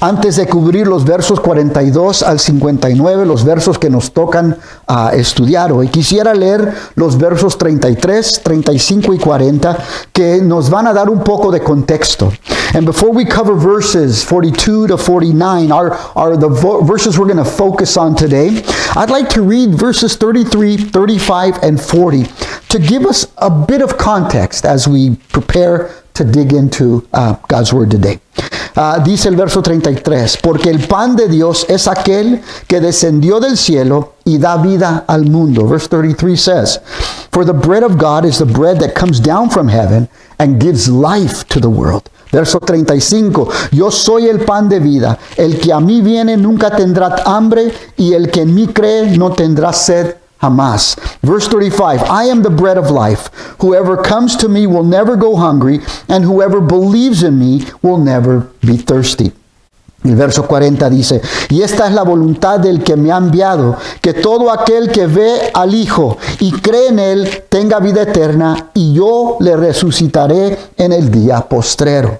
Antes de cubrir los versos 42 al 59, los versos que nos tocan estudiar hoy, quisiera leer los versos 33, 35 y 40 que nos van a dar un poco de contexto. And before we cover verses 42 to 49, are the verses we're going to focus on today, I'd like to read verses 33, 35, and 40 to give us a bit of context as we prepare to dig into God's Word today. Dice el verso 33, porque el pan de Dios es aquel que descendió del cielo y da vida al mundo. Verse 33 says, for the bread of God is the bread that comes down from heaven and gives life to the world. Verso 35, yo soy el pan de vida, el que a mí viene nunca tendrá hambre y el que en mí cree no tendrá sed jamás. Verse 35, I am the bread of life. Whoever comes to me will never go hungry, and whoever believes in me will never be thirsty. El verso 40 dice, y esta es la voluntad del que me ha enviado, que todo aquel que ve al Hijo y cree en Él tenga vida eterna, y yo le resucitaré en el día postrero.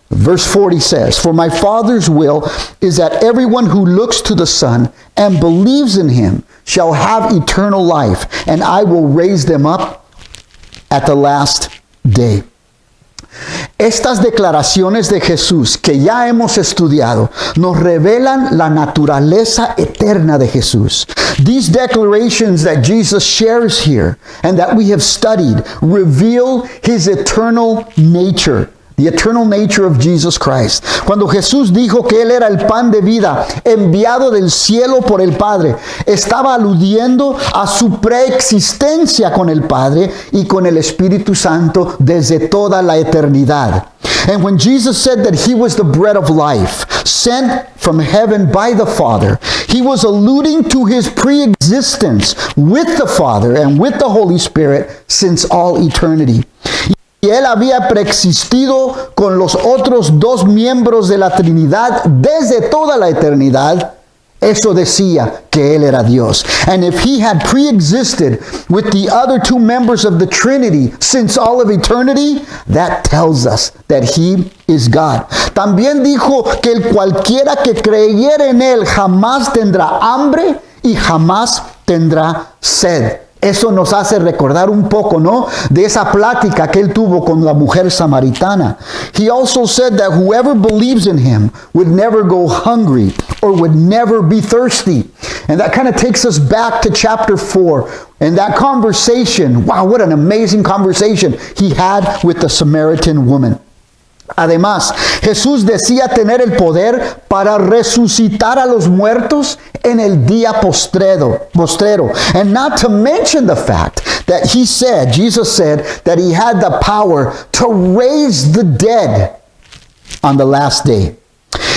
Verse 40 says, for my Father's will is that everyone who looks to the Son and believes in Him shall have eternal life, and I will raise them up at the last day. Estas declaraciones de Jesús que ya hemos estudiado nos revelan la naturaleza eterna de Jesús. These declarations that Jesus shares here and that we have studied reveal His eternal nature. The eternal nature of Jesus Christ. Cuando Jesús dijo que Él era el pan de vida enviado del cielo por el Padre, estaba aludiendo a su preexistencia con el Padre y con el Espíritu Santo desde toda la eternidad. And when Jesus said that He was the bread of life, sent from heaven by the Father, He was alluding to His pre-existence with the Father and with the Holy Spirit since all eternity. Y Él había preexistido con los otros dos miembros de la Trinidad desde toda la eternidad. Eso decía que Él era Dios. And if He had pre-existed with the other two members of the Trinity since all of eternity, that tells us that He is God. También dijo que el cualquiera que creyera en Él jamás tendrá hambre y jamás tendrá sed. Eso nos hace recordar un poco, ¿no?, de esa plática que Él tuvo con la mujer samaritana. He also said that whoever believes in Him would never go hungry or would never be thirsty. And that kind of takes us back to chapter 4. And that conversation, wow, what an amazing conversation He had with the Samaritan woman. Además, Jesús decía tener el poder para resucitar a los muertos en el día postrero. And not to mention the fact that Jesus said that He had the power to raise the dead on the last day.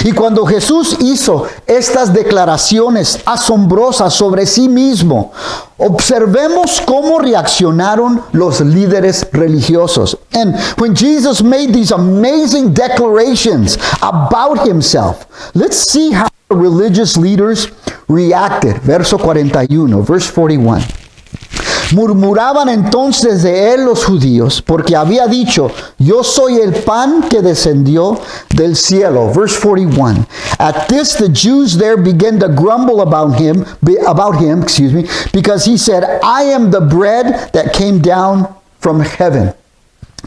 Y cuando Jesús hizo estas declaraciones asombrosas sobre sí mismo, observemos cómo reaccionaron los líderes religiosos. And when Jesus made these amazing declarations about Himself, let's see how the religious leaders reacted. Verso 41, verse 41. Murmuraban entonces de Él los judíos, porque había dicho, yo soy el pan que descendió del cielo. Verse 41. At this the Jews there began to grumble about him, because He said, I am the bread that came down from heaven.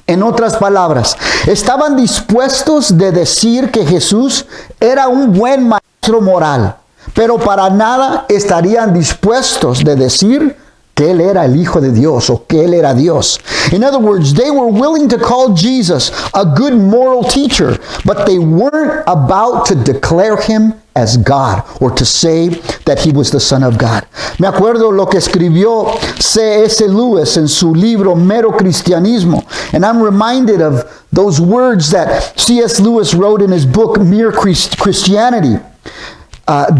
En otras palabras, estaban dispuestos de decir que Jesús era un buen maestro moral, pero para nada estarían dispuestos de decir que Él era el Hijo de Dios o que Él era Dios. In other words, they were willing to call Jesus a good moral teacher, but they weren't about to declare Him as God or to say that He was the Son of God. Me acuerdo lo que escribió C.S. Lewis en su libro Mero Cristianismo, and I'm reminded of those words that C.S. Lewis wrote in his book Mere Christianity.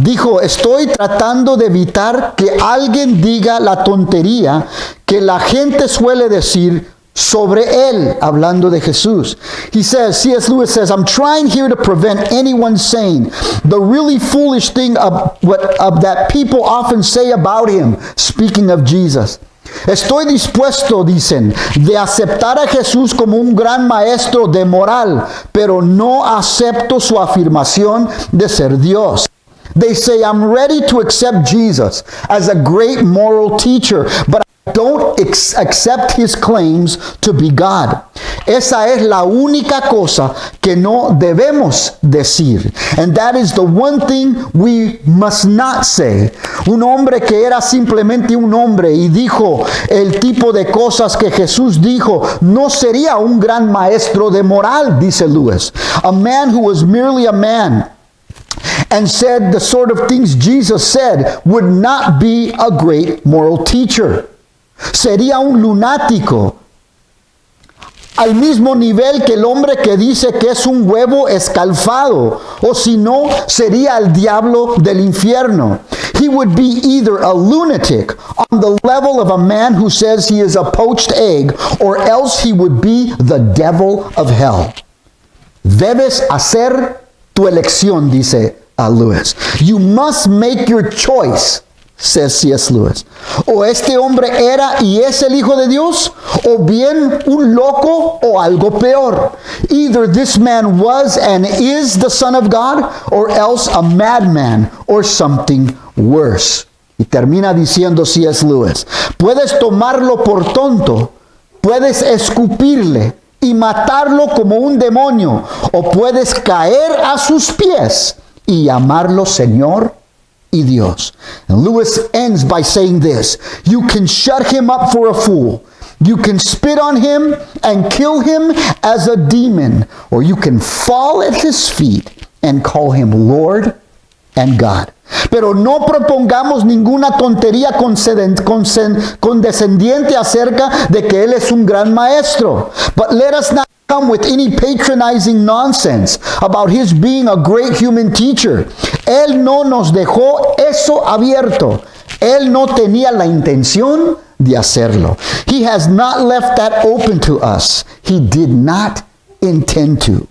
Dijo, estoy tratando de evitar que alguien diga la tontería que la gente suele decir sobre Él, hablando de Jesús. He says, C.S. Lewis says, I'm trying here to prevent anyone saying the really foolish thing that people often say about Him, speaking of Jesus. Estoy dispuesto, dicen, de aceptar a Jesús como un gran maestro de moral, pero no acepto su afirmación de ser Dios. They say, I'm ready to accept Jesus as a great moral teacher, but I don't accept his claims to be God. Esa es la única cosa que no debemos decir. And that is the one thing we must not say. Un hombre que era simplemente un hombre y dijo el tipo de cosas que Jesús dijo, no sería un gran maestro de moral, dice Lewis. A man who was merely a man and said the sort of things Jesus said would not be a great moral teacher. Sería un lunático, al mismo nivel que el hombre que dice que es un huevo escalfado, o si no, sería el diablo del infierno. He would be either a lunatic on the level of a man who says he is a poached egg, or else he would be the devil of hell. Debes hacer tu elección, dice Lewis. You must make your choice, says C.S. Lewis. O este hombre era y es el Hijo de Dios, o bien un loco o algo peor. Either this man was and is the Son of God, or else a madman or something worse. Y termina diciendo C.S. Lewis, puedes tomarlo por tonto, puedes escupirle y matarlo como un demonio, o puedes caer a sus pies y llamarlo Señor y Dios. And Lewis ends by saying this: you can shut him up for a fool, you can spit on him and kill him as a demon, or you can fall at his feet and call him Lord and God. Pero no propongamos ninguna tontería condescendiente acerca de que Él es un gran maestro. But let us not come with any patronizing nonsense about his being a great human teacher. Él no nos dejó eso abierto. Él no tenía la intención de hacerlo. He has not left that open to us. He did not intend to.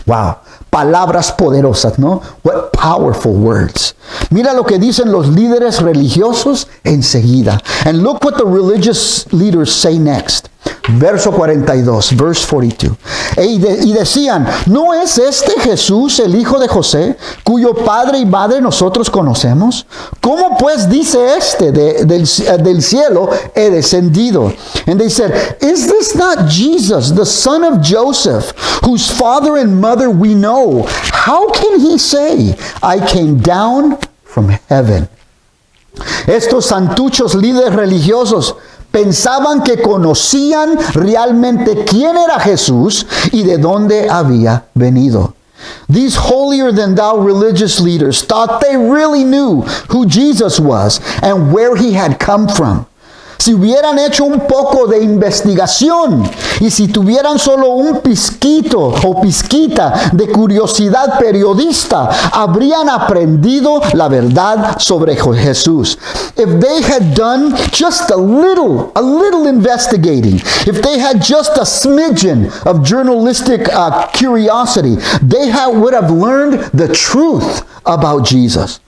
Wow, palabras poderosas, ¿no? What powerful words. Mira lo que dicen los líderes religiosos enseguida. And look what the religious leaders say next. Verso 42, verse 42. Y decían, ¿no es este Jesús el hijo de José, cuyo padre y madre nosotros conocemos? ¿Cómo pues dice este del cielo he descendido? And they said, is this not Jesus, the son of Joseph, whose father and mother we know? How can he say, I came down from heaven? Estos santuchos líderes religiosos pensaban que conocían realmente quién era Jesús y de dónde había venido. These holier-than-thou religious leaders thought they really knew who Jesus was and where he had come from. Si hubieran hecho un poco de investigación y si tuvieran solo un pizquito o pizquita de curiosidad periodista, habrían aprendido la verdad sobre Jesús. If they had done just a little investigating, if they had just a smidgen of journalistic curiosity, they would have learned the truth about Jesus.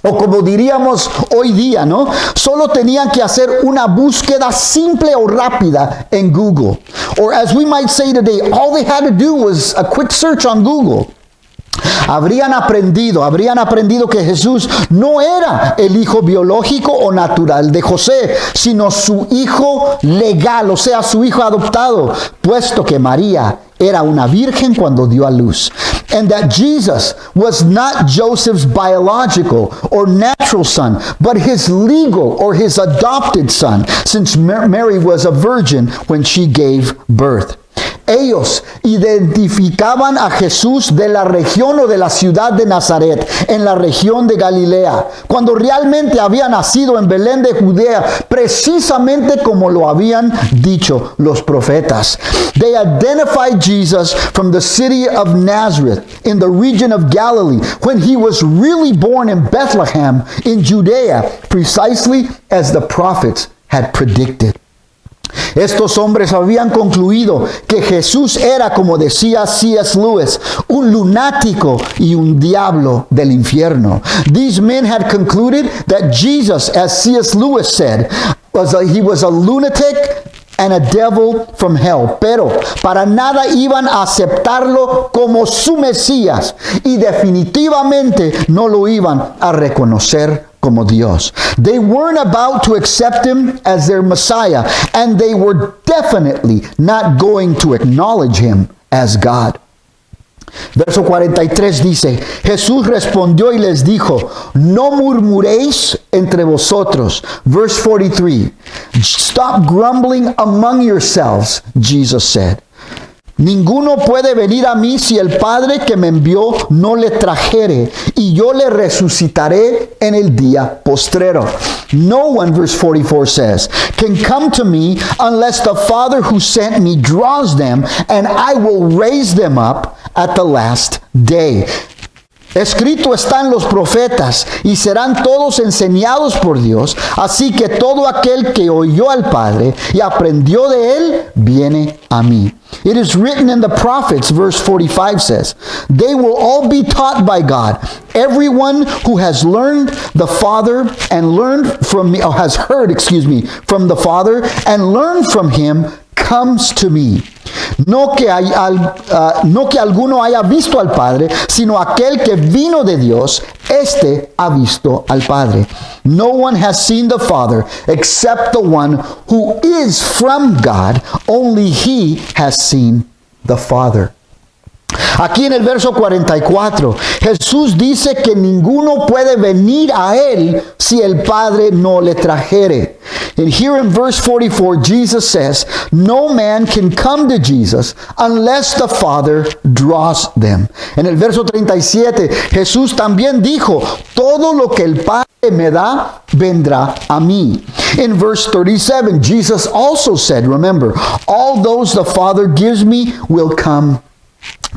O como diríamos hoy día, ¿no? Solo tenían que hacer una búsqueda simple o rápida en Google. Or as we might say today, all they had to do was a quick search on Google. Habrían aprendido que Jesús no era el hijo biológico o natural de José, sino su hijo legal, o sea, su hijo adoptado, puesto que María era una virgen cuando dio a luz. And that Jesus was not Joseph's biological or natural son, but his legal or his adopted son, since Mary was a virgin when she gave birth. Ellos identificaban a Jesús de la región o de la ciudad de Nazaret, en la región de Galilea, cuando realmente había nacido en Belén de Judea, precisamente como lo habían dicho los profetas. They identified Jesus from the city of Nazareth in the region of Galilee, when he was really born in Bethlehem in Judea, precisely as the prophets had predicted. Estos hombres habían concluido que Jesús era, como decía C.S. Lewis, un lunático y un diablo del infierno. These men had concluded that Jesus, as C.S. Lewis said, he was a lunatic and a devil from hell. Pero para nada iban a aceptarlo como su Mesías y definitivamente no lo iban a reconocer como Dios. They weren't about to accept him as their Messiah, and they were definitely not going to acknowledge him as God. Verso 43 dice, Jesús respondió y les dijo, no murmuréis entre vosotros. Verse 43, stop grumbling among yourselves, Jesus said. Ninguno puede venir a mí si el Padre que me envió no le trajere, y yo le resucitaré en el día postrero. No one, verse 44 says, can come to me unless the Father who sent me draws them, and I will raise them up at the last day. Escrito está en los profetas, y serán todos enseñados por Dios, así que todo aquel que oyó al Padre y aprendió de él, viene a mí. It is written in the prophets, verse 45 says, they will all be taught by God. Everyone who has learned the Father and learned from me, or has heard, from the Father and learned from him, comes to me. No que alguno haya visto al Padre, sino aquel que vino de Dios, este ha visto al Padre. No one has seen the Father except the one who is from God. Only he has seen the Father. Aquí en el verso 44, Jesús dice que ninguno puede venir a él si el Padre no le trajere. And here in verse 44, Jesus says, no man can come to Jesus unless the Father draws them. En el verso 37, Jesús también dijo, todo lo que el Padre me da, vendrá a mí. In verse 37, Jesus also said, remember, all those the Father gives me will come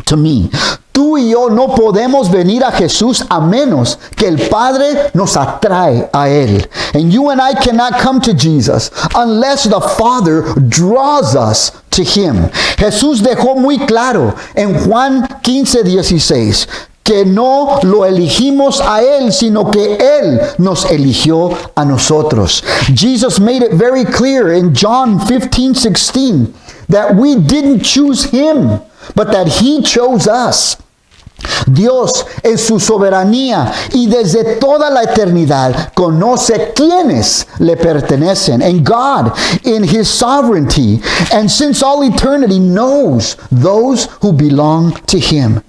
to me. Tú y yo no podemos venir a Jesús a menos que el Padre nos atrae a Él. And you and I cannot come to Jesus unless the Father draws us to Him. Jesús dejó muy claro en Juan 15:16 que no lo elegimos a Él, sino que Él nos eligió a nosotros. Jesus made it very clear in John 15:16 that we didn't choose Him, but that He chose us. Dios en su soberanía y desde toda la eternidad conoce quiénes le pertenecen. And God in His sovereignty and since all eternity knows those who belong to Him.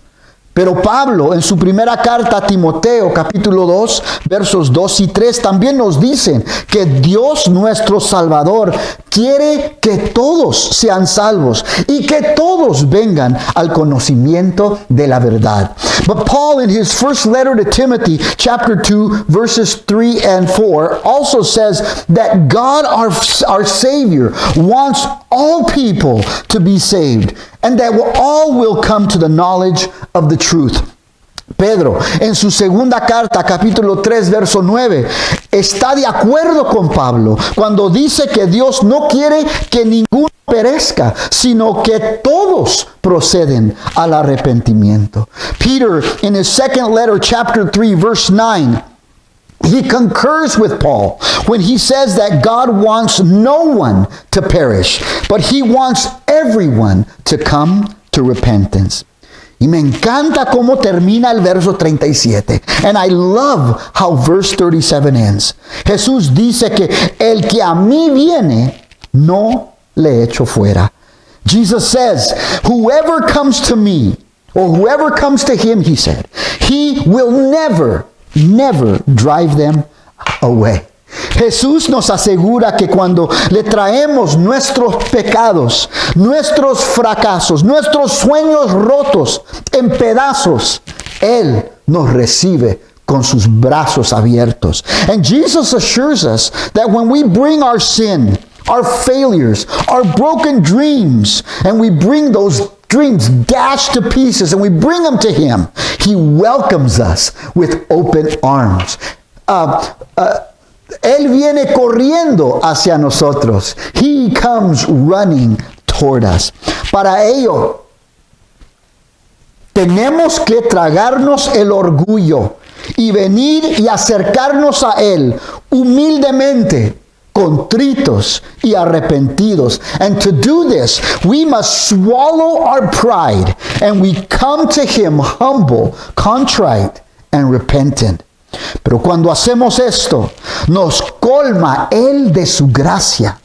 Pero Pablo en su primera carta a Timoteo, capítulo 2, versos 2 y 3, también nos dicen que Dios nuestro Salvador quiere que todos sean salvos y que todos vengan al conocimiento de la verdad. But Paul in his first letter to Timothy, chapter 2, verses 3 and 4, also says that God, our Savior, wants all people to be saved, and that all will come to the knowledge of the truth. Pedro, en su segunda carta, capítulo 3, verso 9, está de acuerdo con Pablo cuando dice que Dios no quiere que ninguno perezca, sino que todos proceden al arrepentimiento. Peter, in his second letter, chapter 3, verse 9, he concurs with Paul when he says that God wants no one to perish, but He wants everyone to come to repentance. Y me encanta cómo termina el verso 37. And I love how verse 37 ends. Jesús dice que el que a mí viene, no le echo fuera. Jesus says, whoever comes to me, or whoever comes to Him, He said, He will never drive them away. Jesús nos asegura que cuando le traemos nuestros pecados, nuestros fracasos, nuestros sueños rotos en pedazos, Él nos recibe con sus brazos abiertos. And Jesus assures us that when we bring our sin, our failures, our broken dreams, and we bring those dreams dashed to pieces and we bring them to Him, He welcomes us with open arms. Él viene corriendo hacia nosotros. He comes running toward us. Para ello, tenemos que tragarnos el orgullo y venir y acercarnos a Él humildemente, contritos y arrepentidos. And to do this, we must swallow our pride and we come to Him humble, contrite, and repentant. Pero cuando hacemos esto, nos colma Él de su gracia,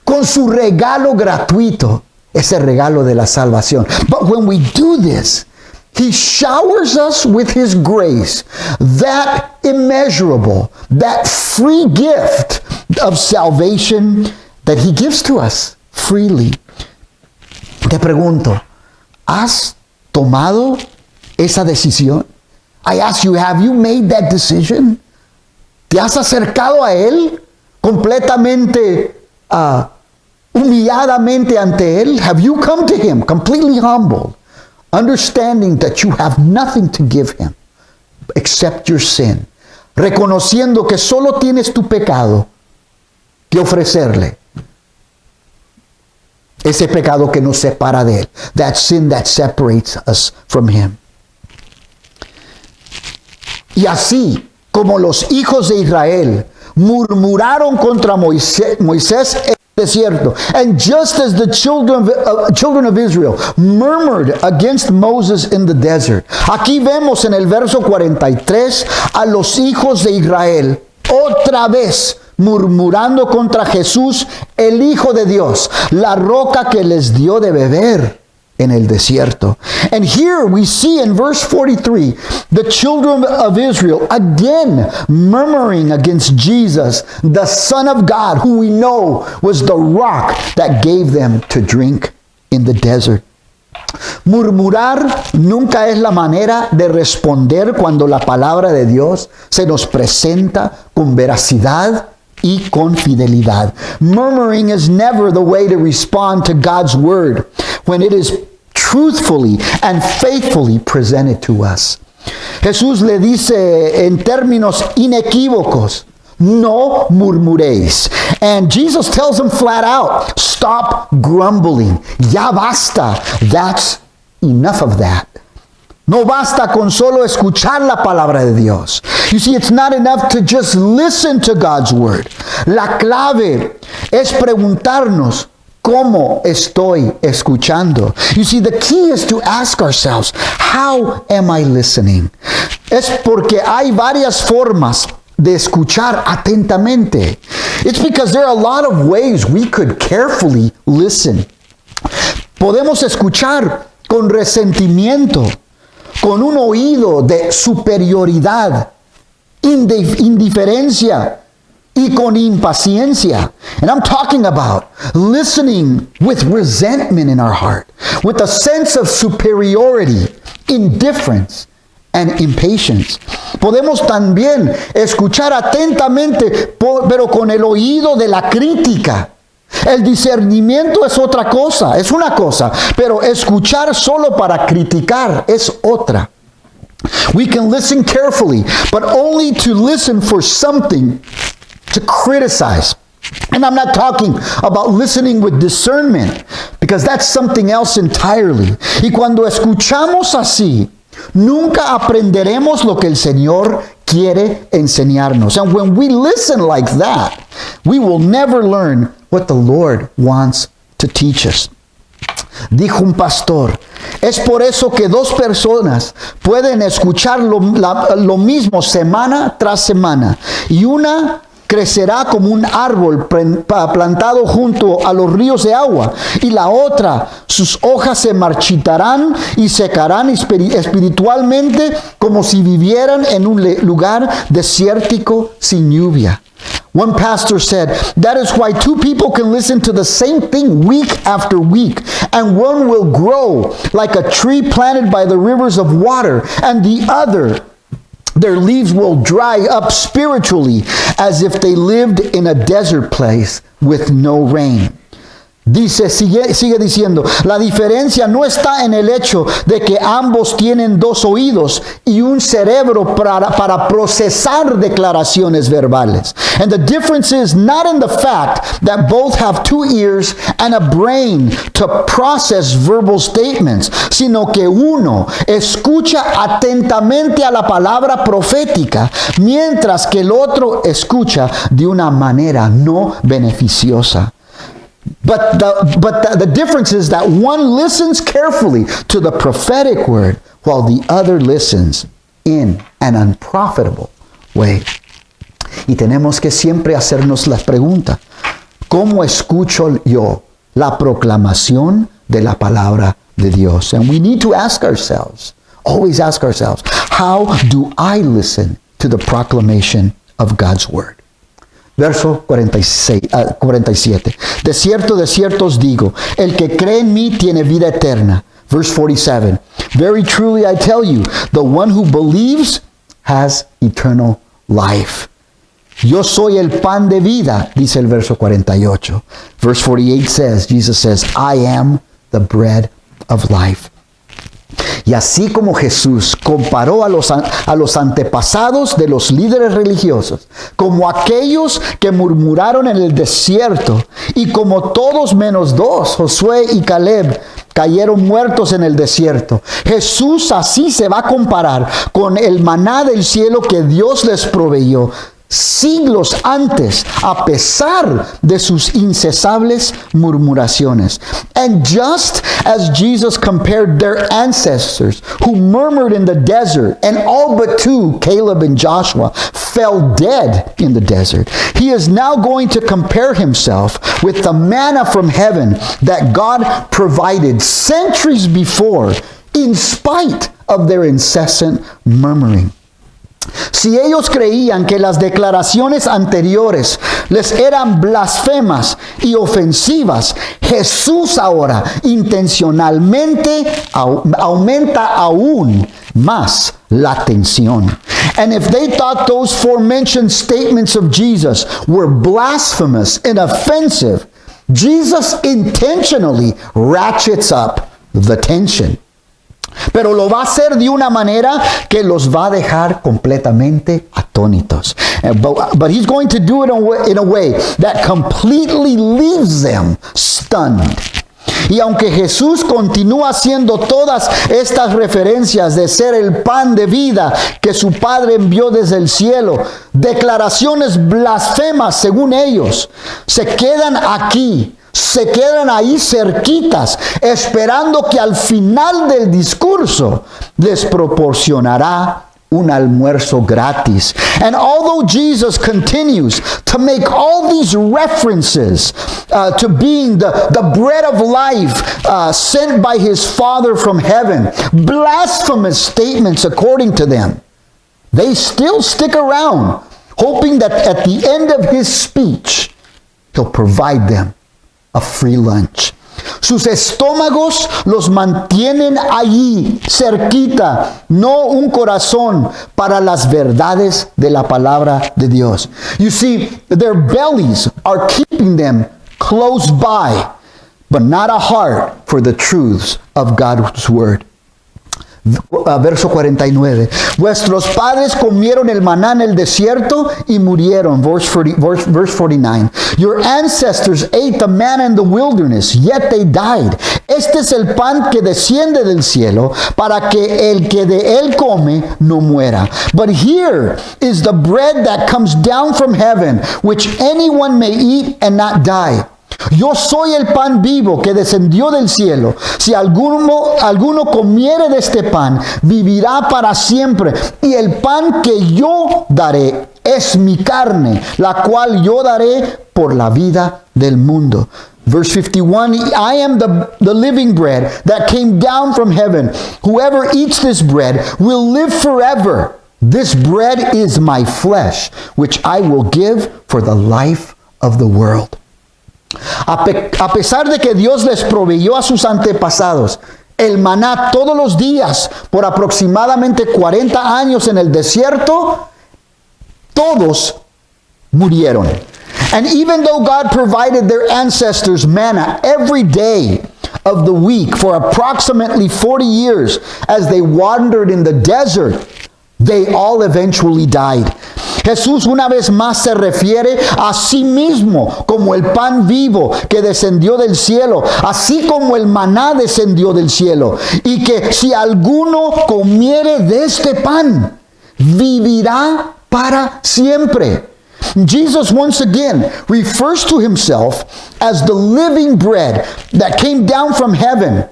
con su regalo gratuito, ese regalo de la salvación. But when we do this, He showers us with His grace, that immeasurable, that free gift of salvation that He gives to us freely. Te pregunto, ¿has tomado esa decisión? I ask you, have you made that decision? ¿Te has acercado a Él completamente, humilladamente ante Él? Have you come to Him completely humbled, understanding that you have nothing to give Him except your sin, reconociendo que solo tienes tu pecado que ofrecerle, ese pecado que nos separa de Él, that sin that separates us from Him? Y así como los hijos de Israel murmuraron contra Moisés en el desierto, and just as the children of Israel murmured against Moses in the desert, aquí vemos en el verso 43 a los hijos de Israel otra vez murmurando contra Jesús, el Hijo de Dios, la roca que les dio de beber en el desierto. And here we see in verse 43 the children of Israel again murmuring against Jesus, the Son of God, who we know was the rock that gave them to drink in the desert. Murmurar nunca es la manera de responder cuando la palabra de Dios se nos presenta con veracidad y con fidelidad. Murmuring is never the way to respond to God's word when it is truthfully and faithfully presented to us. Jesús le dice en términos inequívocos, no murmuréis. And Jesus tells them flat out, stop grumbling. Ya basta. That's enough of that. No basta con solo escuchar la palabra de Dios. You see, it's not enough to just listen to God's word. La clave es preguntarnos, ¿cómo estoy escuchando? You see, the key is to ask ourselves, how am I listening? Es porque hay varias formas de escuchar atentamente. It's because there are a lot of ways we could carefully listen. Podemos escuchar con resentimiento, con un oído de superioridad, indiferencia y con impaciencia. And I'm talking about listening with resentment in our heart, with a sense of superiority, indifference, and impatience. Podemos también escuchar atentamente, pero con el oído de la crítica. El discernimiento es otra cosa, es una cosa, pero escuchar solo para criticar es otra. We can listen carefully, but only to listen for something to criticize. And I'm not talking about listening with discernment, because that's something else entirely. Y cuando escuchamos así, nunca aprenderemos lo que el Señor quiere enseñarnos. And when we listen like that, we will never learn what the Lord wants to teach us. Dijo un pastor, es por eso que dos personas pueden escuchar lo mismo semana tras semana, y una crecerá como un árbol plantado junto a los ríos de agua, y la otra, sus hojas se marchitarán y secarán espiritualmente como si vivieran en un lugar desértico sin lluvia. One pastor said, that is why two people can listen to the same thing week after week, and one will grow like a tree planted by the rivers of water, and the other, their leaves will dry up spiritually as if they lived in a desert place with no rain. Sigue diciendo, la diferencia no está en el hecho de que ambos tienen dos oídos y un cerebro para procesar declaraciones verbales. And the difference is not in the fact that both have two ears and a brain to process verbal statements, sino que uno escucha atentamente a la palabra profética, mientras que el otro escucha de una manera no beneficiosa. But the difference is that one listens carefully to the prophetic word, while the other listens in an unprofitable way. Y tenemos que siempre hacernos la pregunta, ¿cómo escucho yo la proclamación de la palabra de Dios? And we need to ask ourselves, always ask ourselves, how do I listen to the proclamation of God's word? Verso 47. De cierto os digo, el que cree en mí tiene vida eterna. Verse 47. Very truly I tell you, the one who believes has eternal life. Yo soy el pan de vida, dice el verso 48. Verse 48 Jesus says, I am the bread of life. Y así como Jesús comparó a los antepasados de los líderes religiosos, como aquellos que murmuraron en el desierto, y como todos menos dos, Josué y Caleb, cayeron muertos en el desierto, Jesús así se va a comparar con el maná del cielo que Dios les proveyó siglos antes, a pesar de sus incesables murmuraciones. And just as Jesus compared their ancestors who murmured in the desert, and all but two, Caleb and Joshua, fell dead in the desert, he is now going to compare himself with the manna from heaven that God provided centuries before, in spite of their incessant murmuring. Si ellos creían que las declaraciones anteriores les eran blasfemas y ofensivas, Jesús ahora intencionalmente aumenta aún más la tensión. And if they thought those forementioned statements of Jesus were blasphemous and offensive, Jesus intentionally ratchets up the tension. Pero lo va a hacer de una manera que los va a dejar completamente atónitos. But he's going to do it in a way that completely leaves them stunned. Y aunque Jesús continúa haciendo todas estas referencias de ser el pan de vida que su Padre envió desde el cielo, declaraciones blasfemas según ellos, se quedan aquí. Se quedan ahí cerquitas, esperando que al final del discurso les proporcionará un almuerzo gratis. And although Jesus continues to make all these references to being the bread of life sent by his Father from heaven, blasphemous statements according to them, they still stick around, hoping that at the end of his speech, he'll provide them a free lunch. Sus estómagos los mantienen allí, cerquita, no un corazón para las verdades de la palabra de Dios. You see, their bellies are keeping them close by, but not a heart for the truths of God's word. Verso 49. Vuestros padres comieron el maná en el desierto y murieron. Verse 49. Your ancestors ate the manna in the wilderness, yet they died. Este es el pan que desciende del cielo, para que el que de él come no muera. But here is the bread that comes down from heaven, which anyone may eat and not die. Yo soy el pan vivo que descendió del cielo. Si alguno comiere de este pan, vivirá para siempre. Y el pan que yo daré es mi carne, la cual yo daré por la vida del mundo. Verse 51, I am the living bread that came down from heaven. Whoever eats this bread will live forever. This bread is my flesh, which I will give for the life of the world. A pesar de que Dios les proveyó a sus antepasados el maná todos los días por aproximadamente 40 años en el desierto, todos murieron. And even though God provided their ancestors manna every day of the week for approximately 40 years as they wandered in the desert, they all eventually died. Jesús una vez más se refiere a sí mismo como el pan vivo que descendió del cielo, así como el maná descendió del cielo, y que si alguno comiere de este pan, vivirá para siempre. Jesus once again refers to himself as the living bread that came down from heaven,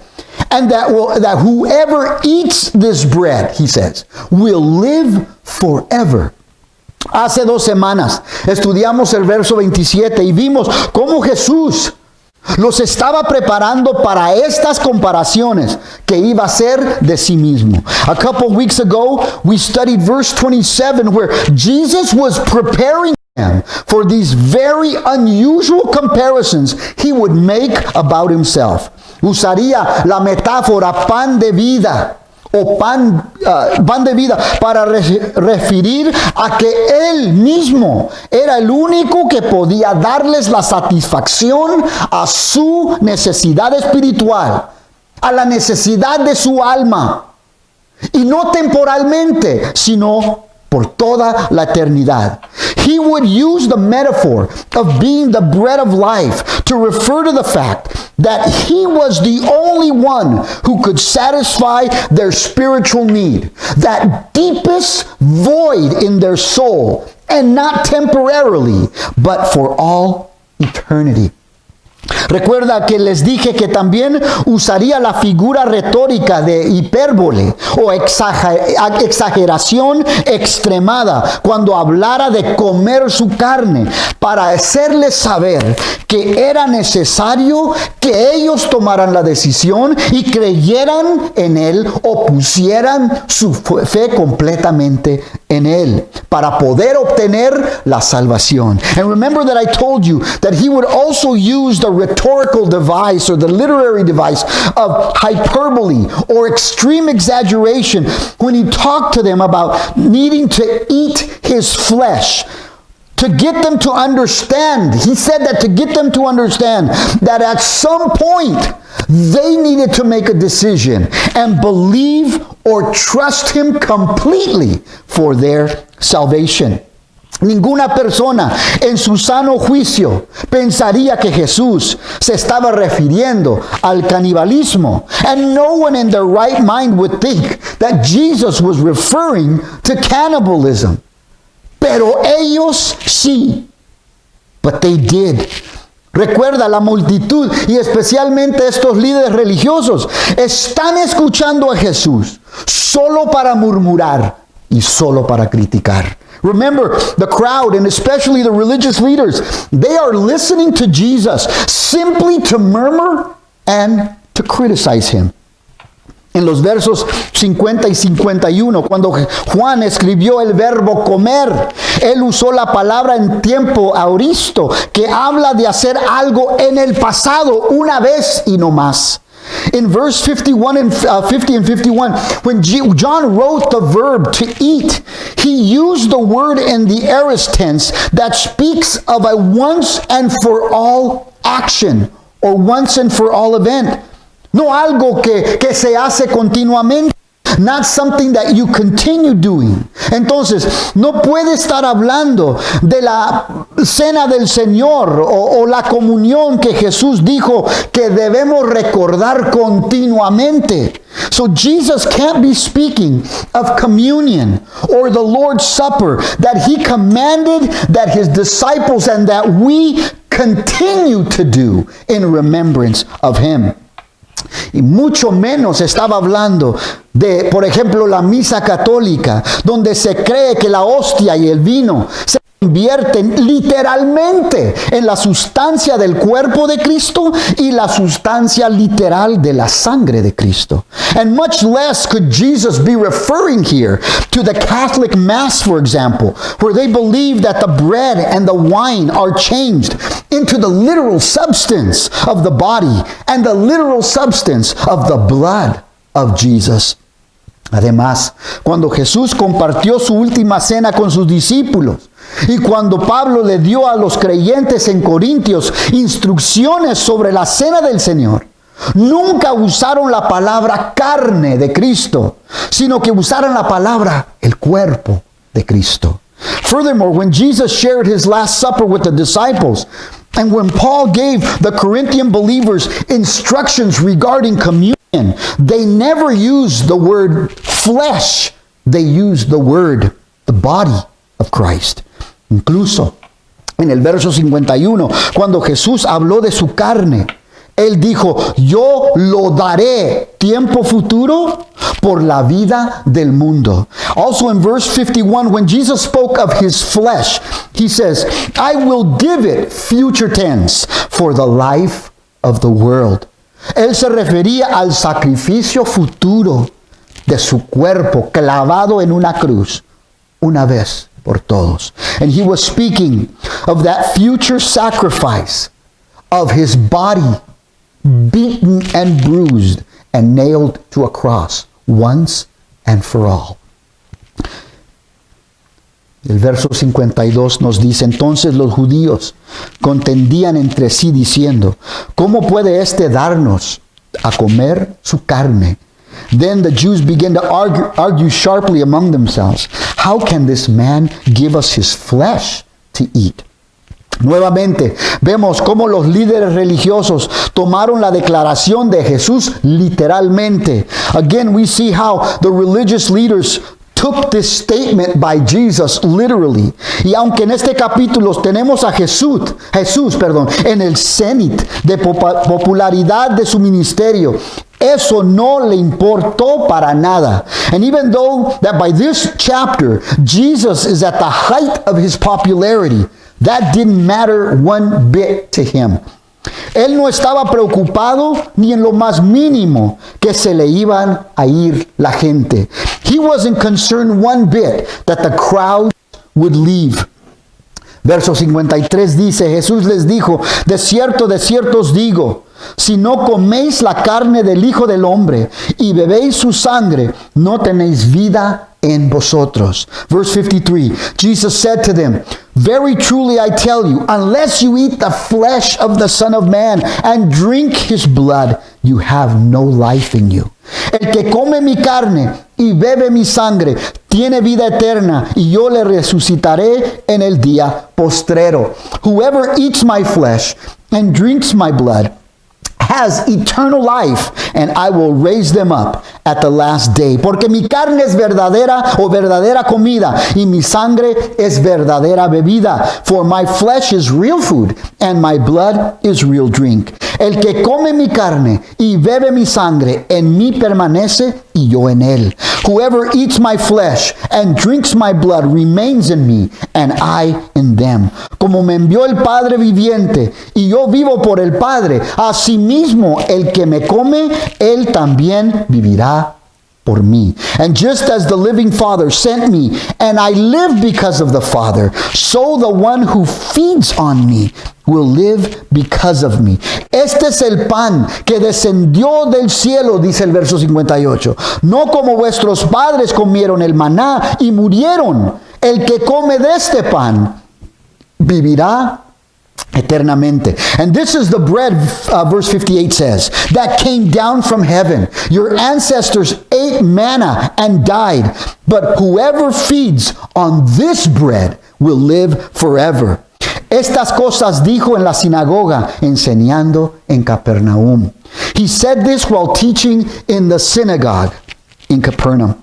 and that whoever eats this bread, he says, will live forever. Hace 2 semanas estudiamos el verso 27 y vimos cómo Jesús los estaba preparando para estas comparaciones que iba a hacer de sí mismo. A couple weeks ago, we studied verse 27 where Jesus was preparing them for these very unusual comparisons he would make about himself. Usaría la metáfora pan de vida o pan de vida para referir a que él mismo era el único que podía darles la satisfacción a su necesidad espiritual, a la necesidad de su alma, y no temporalmente, sino por toda la eternidad. He would use the metaphor of being the bread of life to refer to the fact that he was the only one who could satisfy their spiritual need, that deepest void in their soul, and not temporarily, but for all eternity. Recuerda que les dije que también usaría la figura retórica de hipérbole o exageración extremada cuando hablara de comer su carne, para hacerles saber que era necesario que ellos tomaran la decisión y creyeran en él o pusieran su fe completamente en él para poder obtener la salvación. And remember that I told you that he would also use the rhetorical device or the literary device of hyperbole or extreme exaggeration when he talked to them about needing to eat his flesh. To get them to understand, he said that to get them to understand that at some point they needed to make a decision and believe or trust him completely for their salvation. Ninguna persona en su sano juicio pensaría que Jesús se estaba refiriendo al canibalismo. And no one in their right mind would think that Jesus was referring to cannibalism. Pero ellos sí. But they did. Recuerda, la multitud y especialmente estos líderes religiosos están escuchando a Jesús solo para murmurar y solo para criticar. Remember, the crowd, and especially the religious leaders, they are listening to Jesus simply to murmur and to criticize him. En los versos 50 y 51, cuando Juan escribió el verbo comer, él usó la palabra en tiempo aoristo, que habla de hacer algo en el pasado, una vez y no más. In verse 51 and 50 and 51, when John wrote the verb to eat, he used the word in the aorist tense that speaks of a once and for all action or once and for all event. No algo que se hace continuamente. Not something that you continue doing. Entonces, no puede estar hablando de la cena del Señor o la comunión que Jesús dijo que debemos recordar continuamente. So Jesus can't be speaking of communion or the Lord's Supper that he commanded that his disciples and that we continue to do in remembrance of him. Y mucho menos estaba hablando de, por ejemplo, la misa católica, donde se cree que la hostia y el vino se convierten literalmente en la sustancia del cuerpo de Cristo y la sustancia literal de la sangre de Cristo. And much less could Jesus be referring here to the Catholic Mass, for example, where they believe that the bread and the wine are changed into the literal substance of the body and the literal substance of the blood of Jesus. Además, cuando Jesús compartió su última cena con sus discípulos, Y cuando Pablo le dio a los creyentes en Corintios instrucciones sobre la cena del Señor, nunca usaron la palabra carne de Cristo, sino que usaron la palabra el cuerpo de Cristo. Furthermore, when Jesus shared his Last Supper with the disciples, and when Paul gave the Corinthian believers instructions regarding communion, they never used the word flesh. They used the word, the body of Christ. Incluso en el verso 51, cuando Jesús habló de su carne, Él dijo, yo lo daré, tiempo futuro, por la vida del mundo. Also in verse 51, when Jesus spoke of his flesh, he says, I will give it, future tense, for the life of the world. Él se refería al sacrificio futuro de su cuerpo clavado en una cruz, una vez por todos. And he was speaking of that future sacrifice of his body beaten and bruised and nailed to a cross once and for all. El verso 52 nos dice, entonces los judíos contendían entre sí diciendo, ¿cómo puede éste darnos a comer su carne? Then the Jews began to argue sharply among themselves, how can this man give us his flesh to eat? Nuevamente, vemos cómo los líderes religiosos tomaron la declaración de Jesús literalmente. Again, we see how the religious leaders took this statement by Jesus literally. Y aunque en este capítulo tenemos a Jesús, en el cenit de popularidad de su ministerio, eso no le importó para nada. And even though that by this chapter, Jesus is at the height of his popularity, that didn't matter one bit to him. Él no estaba preocupado ni en lo más mínimo que se le iban a ir la gente. He wasn't concerned one bit that the crowd would leave. Verso 53 dice, Jesús les dijo, de cierto os digo, si no coméis la carne del Hijo del Hombre y bebéis su sangre, no tenéis vida en vosotros. Verse 53, Jesus said to them, very truly I tell you, unless you eat the flesh of the Son of Man and drink his blood, you have no life in you. El que come mi carne y bebe mi sangre tiene vida eterna, y yo le resucitaré en el día postrero. Whoever eats my flesh and drinks my blood has eternal life, and I will raise them up at the last day. Porque mi carne es verdadera o verdadera comida, y mi sangre es verdadera bebida. For my flesh is real food, and my blood is real drink. El que come mi carne y bebe mi sangre, en mí permanece y yo en él. Whoever eats my flesh and drinks my blood remains in me, and I in them. Como me envió el Padre viviente, y yo vivo por el Padre, asimismo el que me come, él también vivirá por mí. And just as the living Father sent me, and I live because of the Father, so the one who feeds on me will live because of me. Este es el pan que descendió del cielo, dice el verso 58. No como vuestros padres comieron el maná y murieron. El que come de este pan vivirá eternamente. And this is the bread, verse 58 says, that came down from heaven. Your ancestors ate manna and died, but whoever feeds on this bread will live forever. Estas cosas dijo en la sinagoga, enseñando en Capernaum. He said this while teaching in the synagogue in Capernaum.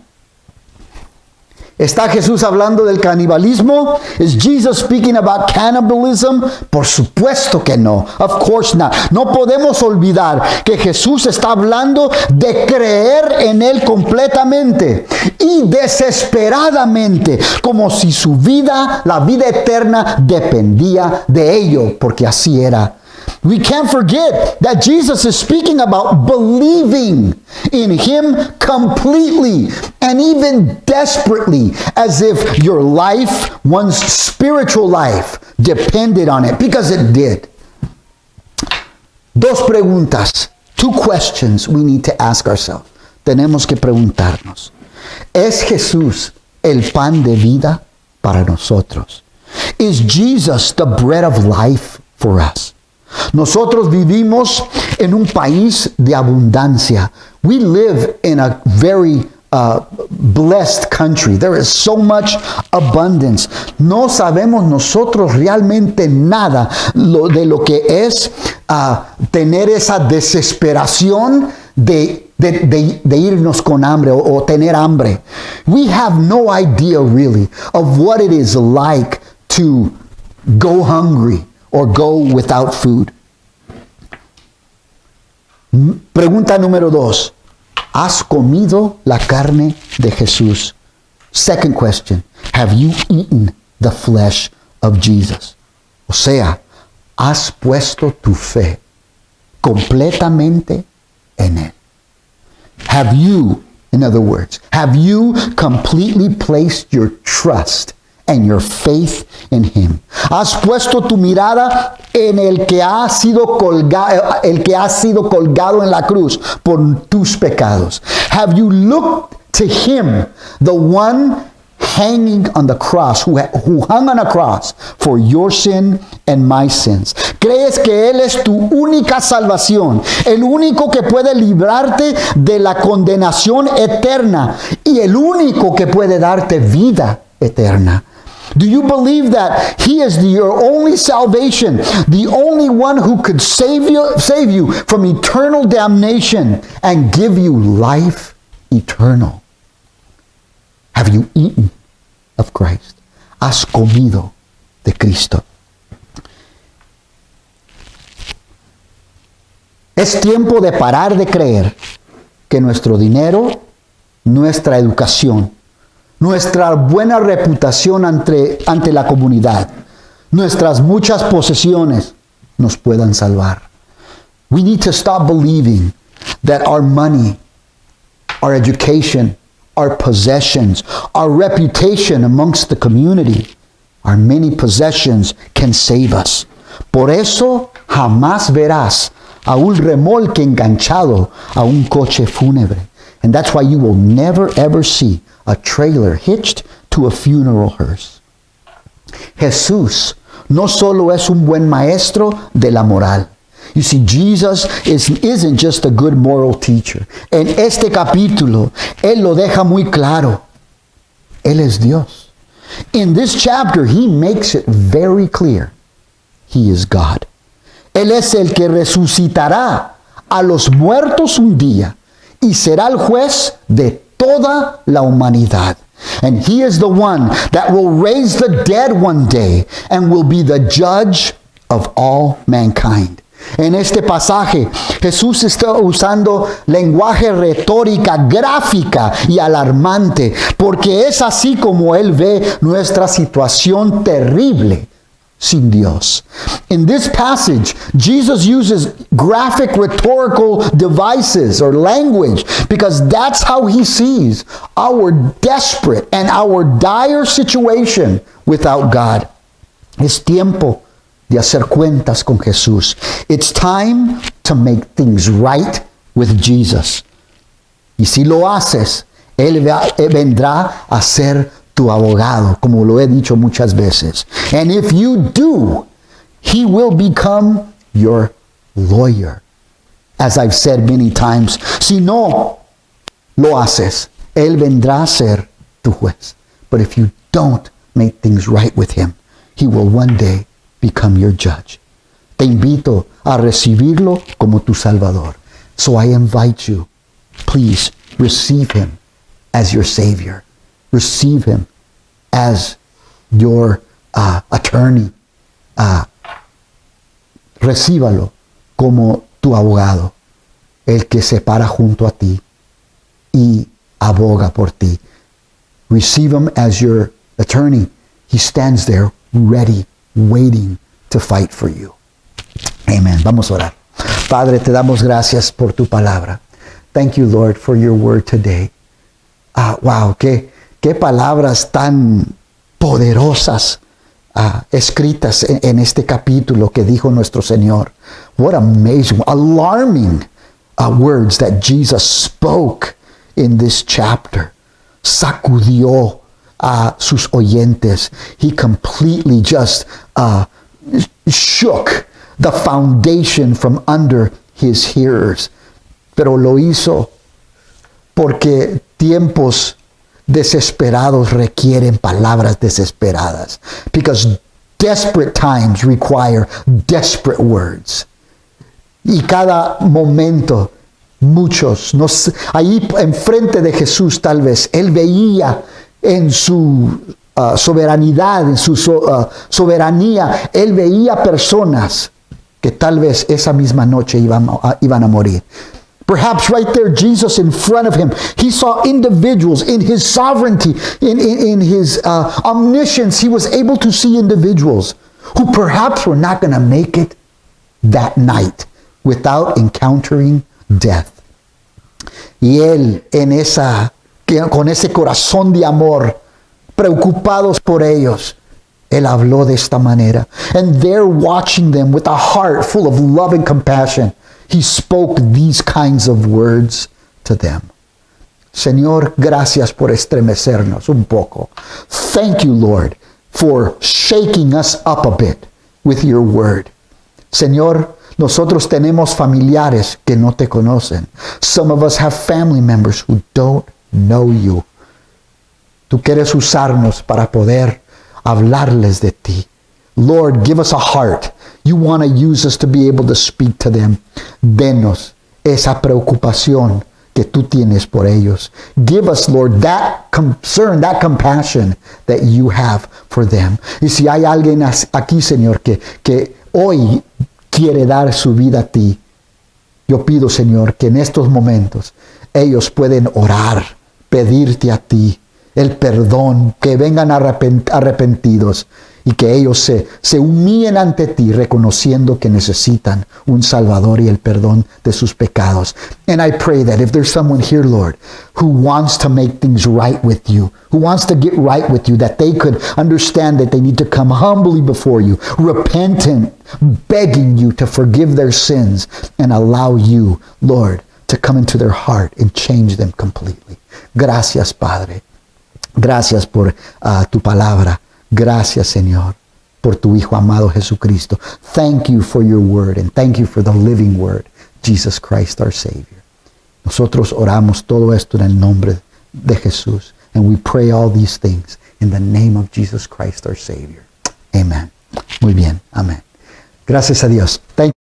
¿Está Jesús hablando del canibalismo? Is Jesus speaking about cannibalism? Por supuesto que no. Of course not. No podemos olvidar que Jesús está hablando de creer en Él completamente y desesperadamente, como si su vida, la vida eterna, dependía de ello, porque así era. We can't forget that Jesus is speaking about believing in Him completely and even desperately, as if your life, one's spiritual life, depended on it, because it did. Dos preguntas, two questions we need to ask ourselves. Tenemos que preguntarnos, ¿es Jesús el pan de vida para nosotros? Is Jesus the bread of life for us? Nosotros vivimos en un país de abundancia. We live in a very blessed country. There is so much abundance. No sabemos nosotros realmente nada de lo que es tener esa desesperación de irnos con hambre o tener hambre. We have no idea really of what it is like to go hungry or go without food. Pregunta número 2. ¿Has comido la carne de Jesús? Second question. Have you eaten the flesh of Jesus? O sea, ¿has puesto tu fe completamente en Él? Have you, in other words, have you completely placed your trust and your faith in Him? ¿Has puesto tu mirada en el que ha sido colgado en la cruz por tus pecados? Have you looked to Him, the one hanging on the cross, who hung on a cross for your sin and my sins? ¿Crees que Él es tu única salvación, el único que puede librarte de la condenación eterna y el único que puede darte vida eterna? Do you believe that He is your only salvation, the only one who could save you from eternal damnation and give you life eternal? Have you eaten of Christ? ¿Has comido de Cristo? Es tiempo de parar de creer que nuestro dinero, nuestra educación, nuestra buena reputación ante la comunidad, nuestras muchas posesiones nos puedan salvar. We need to stop believing that our money, our education, our possessions, our reputation amongst the community, our many possessions can save us. Por eso jamás verás a un remolque enganchado a un coche fúnebre. And that's why you will never ever see a trailer hitched to a funeral hearse. Jesús no solo es un buen maestro de la moral. You see, Jesus isn't just a good moral teacher. En este capítulo, Él lo deja muy claro. Él es Dios. In this chapter, He makes it very clear. He is God. Él es el que resucitará a los muertos un día y será el juez de toda la humanidad. And He is the one that will raise the dead one day and will be the judge of all mankind. En este pasaje, Jesús está usando lenguaje retórica, gráfica y alarmante, porque es así como Él ve nuestra situación terrible sin Dios. In this passage, Jesus uses graphic rhetorical devices or language because that's how He sees our desperate and our dire situation without God. Es tiempo de hacer cuentas con Jesús. It's time to make things right with Jesus. Y si lo haces, Él vendrá a ser tu abogado, como lo he dicho muchas veces. And if you do, He will become your lawyer. As I've said many times, si no lo haces, Él vendrá a ser tu juez. But if you don't make things right with Him, He will one day become your judge. Te invito a recibirlo como tu Salvador. So I invite you, please receive Him as your Savior. Receive Him as your attorney. Recíbalo como tu abogado, el que se para junto a ti y aboga por ti. Receive Him as your attorney. He stands there ready, waiting to fight for you. Amen. Vamos a orar. Padre, te damos gracias por tu palabra. Thank you, Lord, for your word today. Wow, qué palabras tan poderosas escritas en este capítulo que dijo nuestro Señor. What amazing, alarming words that Jesus spoke in this chapter. Sacudió a sus oyentes. He completely just shook the foundation from under his hearers. Pero lo hizo porque tiempos desesperados requieren palabras desesperadas. Because desperate times require desperate words. Y cada momento, muchos, ahí enfrente de Jesús tal vez, él veía en su soberanía, él veía personas que tal vez esa misma noche iban a morir. Perhaps right there, Jesus in front of him, he saw individuals in his sovereignty, in his omniscience. He was able to see individuals who perhaps were not going to make it that night without encountering death. Y él con ese corazón de amor, preocupados por ellos, él habló de esta manera. And there watching them with a heart full of love and compassion, he spoke these kinds of words to them. Señor, gracias por estremecernos un poco. Thank you, Lord, for shaking us up a bit with your word. Señor, nosotros tenemos familiares que no te conocen. Some of us have family members who don't know you. Tú quieres usarnos para poder hablarles de ti. Lord, give us a heart. You want to use us to be able to speak to them. Denos esa preocupación que tú tienes por ellos. Give us, Lord, that concern, that compassion that you have for them. Y si hay alguien aquí, Señor, que hoy quiere dar su vida a ti, yo pido, Señor, que en estos momentos ellos pueden orar, pedirte a ti el perdón, que vengan arrepentidos y que ellos se humillen ante ti reconociendo que necesitan un Salvador y el perdón de sus pecados. And I pray that if there's someone here, Lord, who wants to make things right with you, who wants to get right with you, that they could understand that they need to come humbly before you, repentant, begging you to forgive their sins and allow you, Lord, to come into their heart and change them completely. Gracias, Padre. Gracias por tu palabra. Gracias, Señor, por tu Hijo amado Jesucristo. Thank you for your word and thank you for the living word, Jesus Christ our Savior. Nosotros oramos todo esto en el nombre de Jesús. And we pray all these things in the name of Jesus Christ our Savior. Amen. Muy bien. Amén. Gracias a Dios. Thank you.